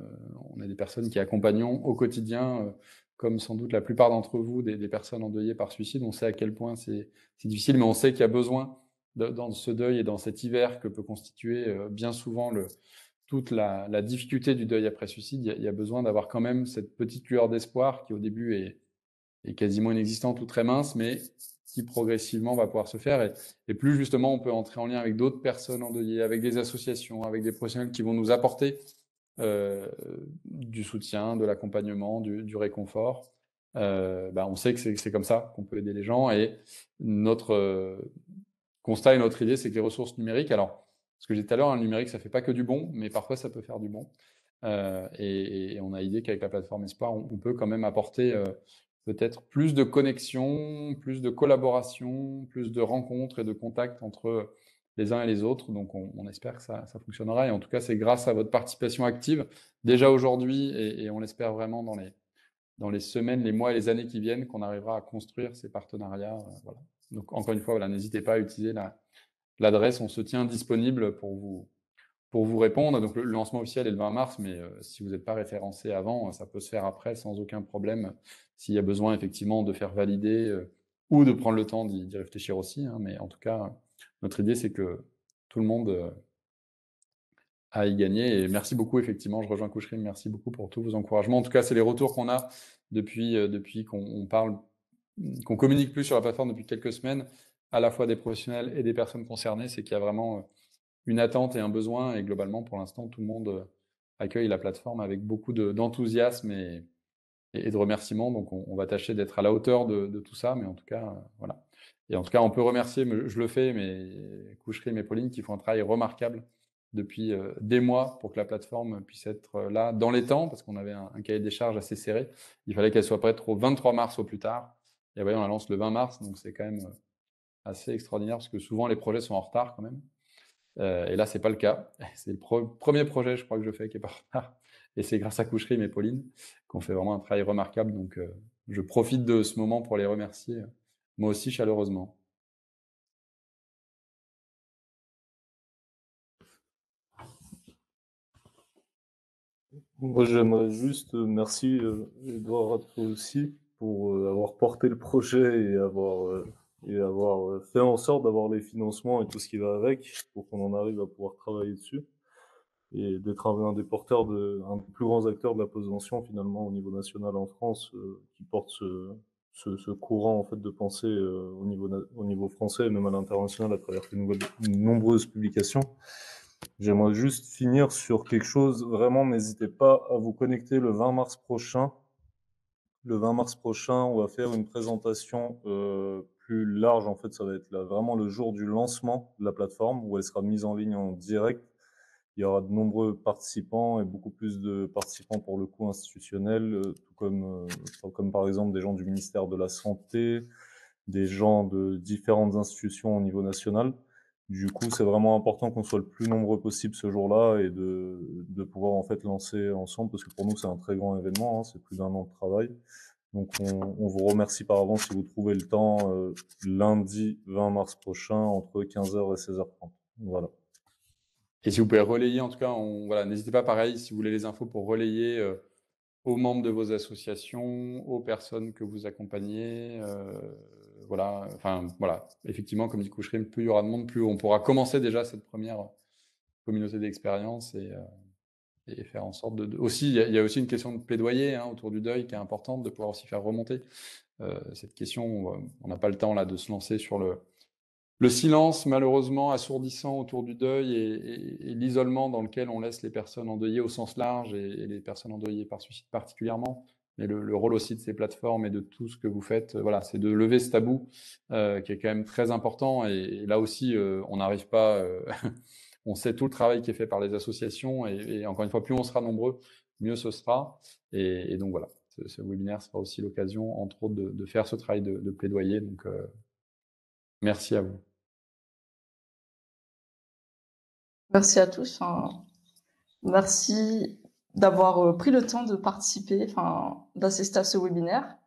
On est des personnes qui accompagnons au quotidien, comme sans doute la plupart d'entre vous, des personnes endeuillées par suicide. On sait à quel point c'est difficile, mais on sait qu'il y a besoin, dans ce deuil et dans cet hiver que peut constituer bien souvent toute la difficulté du deuil après suicide, il y a besoin d'avoir quand même cette petite lueur d'espoir qui au début est quasiment inexistante ou très mince, mais qui progressivement va pouvoir se faire. Et plus justement on peut entrer en lien avec d'autres personnes endeuillées, avec des associations, avec des professionnels qui vont nous apporter du soutien, de l'accompagnement, du réconfort. On sait que c'est comme ça qu'on peut aider les gens. Et notre constat et notre idée, c'est que les ressources numériques, alors, ce que j'ai dit tout à l'heure, un numérique, ça fait pas que du bon, mais parfois ça peut faire du bon. Et on a idée qu'avec la plateforme Espoir, on peut quand même apporter peut-être plus de connexion, plus de collaboration, plus de rencontres et de contacts entre les uns et les autres. Donc on espère que ça fonctionnera. Et en tout cas, c'est grâce à votre participation active, déjà aujourd'hui, et on l'espère vraiment dans les semaines, les mois et les années qui viennent, qu'on arrivera à construire ces partenariats. Voilà. Donc encore une fois, voilà, n'hésitez pas à utiliser l'adresse. On se tient disponible pour vous répondre. Donc le lancement officiel est le 20 mars, mais si vous n'êtes pas référencé avant, ça peut se faire après sans aucun problème. S'il y a besoin effectivement de faire valider ou de prendre le temps d'y réfléchir aussi, hein. Mais en tout cas, notre idée, c'est que tout le monde à y gagner. Et merci beaucoup, effectivement, je rejoins Coucherim, merci beaucoup pour tous vos encouragements. En tout cas, c'est les retours qu'on a depuis qu'on parle, qu'on communique plus sur la plateforme depuis quelques semaines, à la fois des professionnels et des personnes concernées, c'est qu'il y a vraiment une attente et un besoin. Et globalement, pour l'instant, tout le monde accueille la plateforme avec beaucoup d'enthousiasme et de remerciements. Donc, on va tâcher d'être à la hauteur de tout ça. Mais en tout cas, voilà. Et en tout cas, on peut remercier, je le fais, mais Coucherim et Pauline qui font un travail remarquable depuis des mois pour que la plateforme puisse être là dans les temps, parce qu'on avait un cahier des charges assez serré. Il fallait qu'elle soit prête au 23 mars au plus tard. Et voyez, on la lance le 20 mars, donc c'est quand même assez extraordinaire, parce que souvent les projets sont en retard quand même. Et là, c'est pas le cas. C'est le premier projet, je crois, que je fais qui est pas en retard. Et c'est grâce à Coucherim et Pauline qu'on fait vraiment un travail remarquable. Donc, je profite de ce moment pour les remercier, moi aussi chaleureusement. Moi, j'aimerais juste merci Edouard à toi aussi pour avoir porté le projet et avoir fait en sorte d'avoir les financements et tout ce qui va avec pour qu'on en arrive à pouvoir travailler dessus et d'être un des porteurs un des plus grands acteurs de la prévention finalement au niveau national en France qui porte ce courant en fait de pensée au niveau français et même à l'international à travers de nombreuses publications. J'aimerais juste finir sur quelque chose. Vraiment, n'hésitez pas à vous connecter le 20 mars prochain. Le 20 mars prochain, on va faire une présentation plus large. En fait, ça va être là, vraiment le jour du lancement de la plateforme où elle sera mise en ligne en direct. Il y aura de nombreux participants et beaucoup plus de participants pour le coup institutionnels, tout comme par exemple des gens du ministère de la Santé, des gens de différentes institutions au niveau national. Du coup, c'est vraiment important qu'on soit le plus nombreux possible ce jour-là et de pouvoir en fait lancer ensemble, parce que pour nous, c'est un très grand événement, hein, c'est plus d'1 an de travail. Donc, on vous remercie par avance si vous trouvez le temps lundi 20 mars prochain entre 15h et 16h30. Voilà. Et si vous pouvez relayer, en tout cas, voilà, n'hésitez pas, pareil, si vous voulez les infos pour relayer aux membres de vos associations, aux personnes que vous accompagnez. Voilà, enfin, voilà. Effectivement, comme dit Kouchrim, plus il y aura de monde, plus on pourra commencer déjà cette première communauté d'expérience et faire en sorte aussi, il y a aussi une question de plaidoyer hein, autour du deuil qui est importante, de pouvoir aussi faire remonter cette question. On n'a pas le temps là de se lancer sur le silence, malheureusement, assourdissant autour du deuil et l'isolement dans lequel on laisse les personnes endeuillées au sens large et les personnes endeuillées par suicide particulièrement. Mais le rôle aussi de ces plateformes et de tout ce que vous faites, voilà, c'est de lever ce tabou qui est quand même très important. Et là aussi, on n'arrive pas... on sait tout le travail qui est fait par les associations et encore une fois, plus on sera nombreux, mieux ce sera. Et donc voilà, ce webinaire sera aussi l'occasion, entre autres, de faire ce travail de plaidoyer. Donc, merci à vous. Merci à tous. Merci d'avoir pris le temps de participer, d'assister à ce webinaire.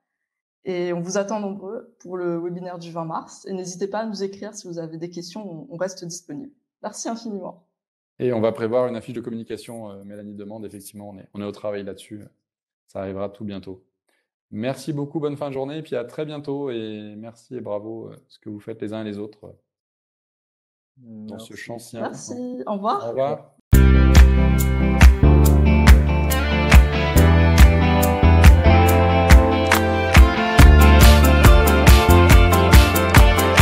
Et on vous attend nombreux pour le webinaire du 20 mars. Et n'hésitez pas à nous écrire si vous avez des questions, on reste disponible. Merci infiniment. Et on va prévoir une affiche de communication, Mélanie demande, effectivement, on est au travail là-dessus. Ça arrivera tout bientôt. Merci beaucoup, bonne fin de journée, et puis à très bientôt, et merci et bravo ce que vous faites les uns et les autres dans ce champ si important. Merci, au revoir. Au revoir.